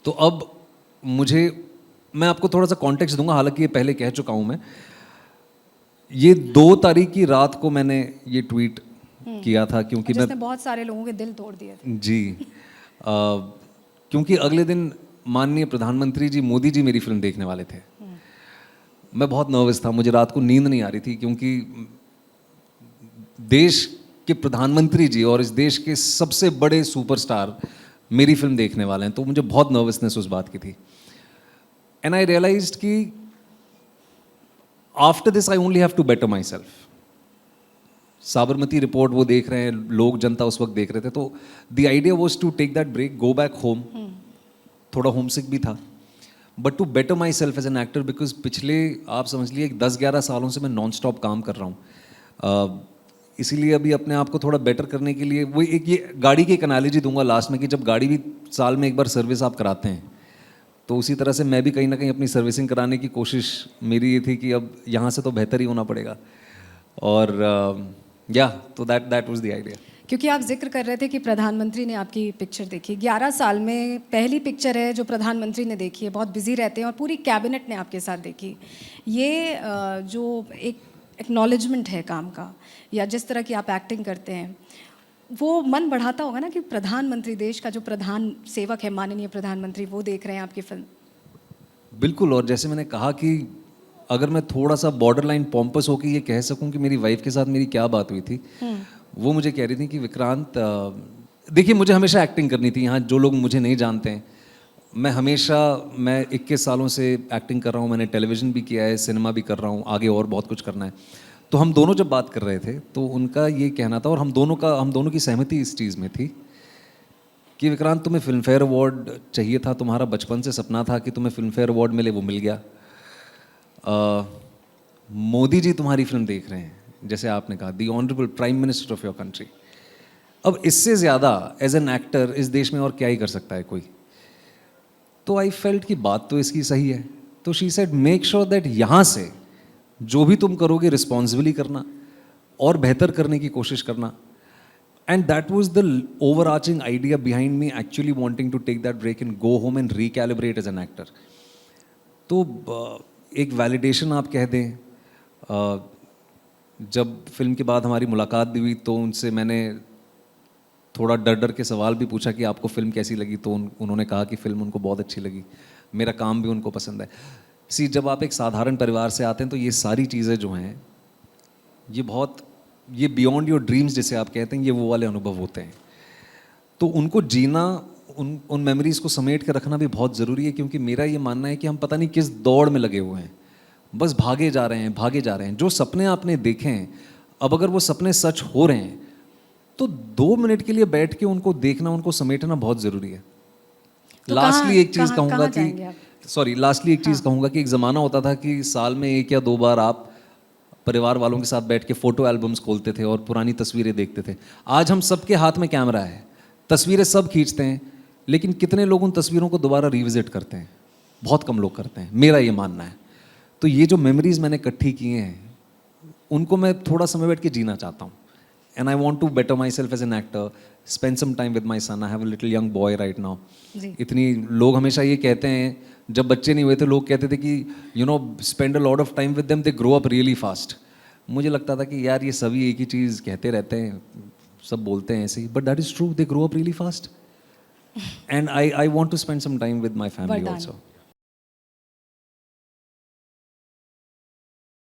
तो अब मुझे, मैं आपको थोड़ा सा कॉन्टेक्स्ट दूंगा, हालांकि ये पहले कह चुका हूँ मैं। ये 2 तारीख की रात को मैंने ये ट्वीट किया था, क्योंकि मैं, जिसने बहुत सारे लोगों के दिल तोड़ दिए थे। जी, क्योंकि अगले दिन माननीय प्रधानमंत्री जी मोदी जी मेरी फिल्म देखने वाले थे। मैं बहुत नर्वस था, मुझे रात को नींद नहीं आ रही थी, क्योंकि देश के प्रधानमंत्री जी और इस देश के सबसे बड़े सुपरस्टार मेरी फिल्म देखने वाले हैं, तो मुझे बहुत नर्वसनेस उस बात की थी। एंड आई रियलाइज्ड कि after this I only have to better myself. Sabarmati report वो देख रहे हैं, लोग, जनता उस वक्त देख रहे थे, तो the idea was to take that break, go back home. थोड़ा होमसिक भी था, but to better myself as an actor, because पिछले, आप समझ लीजिए 10-11 सालों से मैं नॉन स्टॉप काम कर रहा हूँ। इसीलिए अभी अपने आप को थोड़ा बेटर करने के लिए, वो एक, ये गाड़ी की एक एनालॉजी दूंगा लास्ट में, कि जब गाड़ी भी साल में एक बार सर्विस आप कराते हैं, तो उसी तरह से मैं भी कहीं ना कहीं अपनी सर्विसिंग कराने की कोशिश मेरी ये थी कि अब यहाँ से तो बेहतर ही होना पड़ेगा। और या तो दैट वाज द आइडिया। क्योंकि आप जिक्र कर रहे थे कि प्रधानमंत्री ने आपकी पिक्चर देखी, 11 साल में पहली पिक्चर है जो प्रधानमंत्री ने देखी है, बहुत बिजी रहते हैं, और पूरी कैबिनेट ने आपके साथ देखी। ये जो एक एक्नॉलेजमेंट है काम का, या जिस तरह की आप एक्टिंग करते हैं, वो मन बढ़ाता होगा ना कि प्रधानमंत्री, देश का जो प्रधान सेवक है, माननीय प्रधानमंत्री, वो देख रहे हैं आपकी फिल्म। बिल्कुल, और जैसे मैंने कहा कि अगर मैं थोड़ा सा बॉर्डर लाइन पॉम्पस होकर ये कह सकूं कि मेरी वाइफ के साथ मेरी क्या बात हुई थी, वो मुझे कह रही थी कि विक्रांत, देखिए मुझे हमेशा एक्टिंग करनी थी। यहाँ जो लोग मुझे नहीं जानते हैं, मैं 21 सालों से एक्टिंग कर रहा हूँ, मैंने टेलीविज़न भी किया है, सिनेमा भी कर रहा हूँ, आगे और बहुत कुछ करना है। तो हम दोनों जब बात कर रहे थे तो उनका ये कहना था, और हम दोनों की सहमति इस चीज़ में थी कि विक्रांत, तुम्हें फिल्म फेयर अवार्ड चाहिए था, तुम्हारा बचपन से सपना था कि तुम्हें फिल्म फेयर अवार्ड मिले, वो मिल गया। मोदी जी तुम्हारी फिल्म देख रहे हैं, जैसे आपने कहा, the honourable prime minister of your country. अब इससे ज़्यादा एज एन एक्टर इस देश में और क्या ही कर सकता है कोई। तो आई फेल्ट कि बात तो इसकी सही है। तो she said, make sure that यहाँ से जो भी तुम करोगे रिस्पॉन्सिबली करना और बेहतर करने की कोशिश करना। And that was the overarching idea behind me actually wanting to take that break and go home and recalibrate as an actor. तो एक वैलिडेशन आप कह दें, जब फिल्म के बाद हमारी मुलाकात भी हुई तो उनसे मैंने थोड़ा डर डर के सवाल भी पूछा कि आपको फ़िल्म कैसी लगी, तो उन्होंने कहा कि फ़िल्म उनको बहुत अच्छी लगी, मेरा काम भी उनको पसंद है। जब आप एक साधारण परिवार से आते हैं तो ये सारी चीज़ें जो हैं, ये बियॉन्ड योर ड्रीम्स जिसे आप कहते हैं, ये वो वाले अनुभव होते हैं। तो उनको जीना, उन मेमोरीज़ को समेट कर रखना भी बहुत ज़रूरी है, क्योंकि मेरा ये मानना है कि हम पता नहीं किस दौड़ में लगे हुए हैं, बस भागे जा रहे हैं। जो सपने आपने देखे हैं, अब अगर वो सपने सच हो रहे हैं तो 2 मिनट के लिए बैठ के उनको देखना, उनको समेटना बहुत ज़रूरी है। तो लास्टली एक चीज़ कहूँगा कि एक ज़माना होता था कि साल में 1 या 2 बार आप परिवार वालों के साथ बैठ के फ़ोटो एल्बम्स खोलते थे और पुरानी तस्वीरें देखते थे। आज हम सबके हाथ में कैमरा है, तस्वीरें सब खींचते हैं, लेकिन कितने लोग उन तस्वीरों को दोबारा रिविजिट करते हैं? बहुत कम लोग करते हैं, मेरा ये मानना है। तो ये जो मेमोरीज़ मैंने इकट्ठी की हैं, उनको मैं थोड़ा समय बैठ के जीना चाहता हूँ। And I want to better myself as an actor, spend some time with my son. I have a little young boy right now. इतनी लोग हमेशा ये कहते हैं, जब बच्चे नहीं हुए थे लोग कहते थे कि spend a lot of time with them, they grow up really fast. मुझे लगता था कि यार ये सभी एक ही चीज़ कहते रहते हैं, सब बोलते हैं ऐसे ही, but that is true, they grow up really fast. And I want to spend some time with my family also.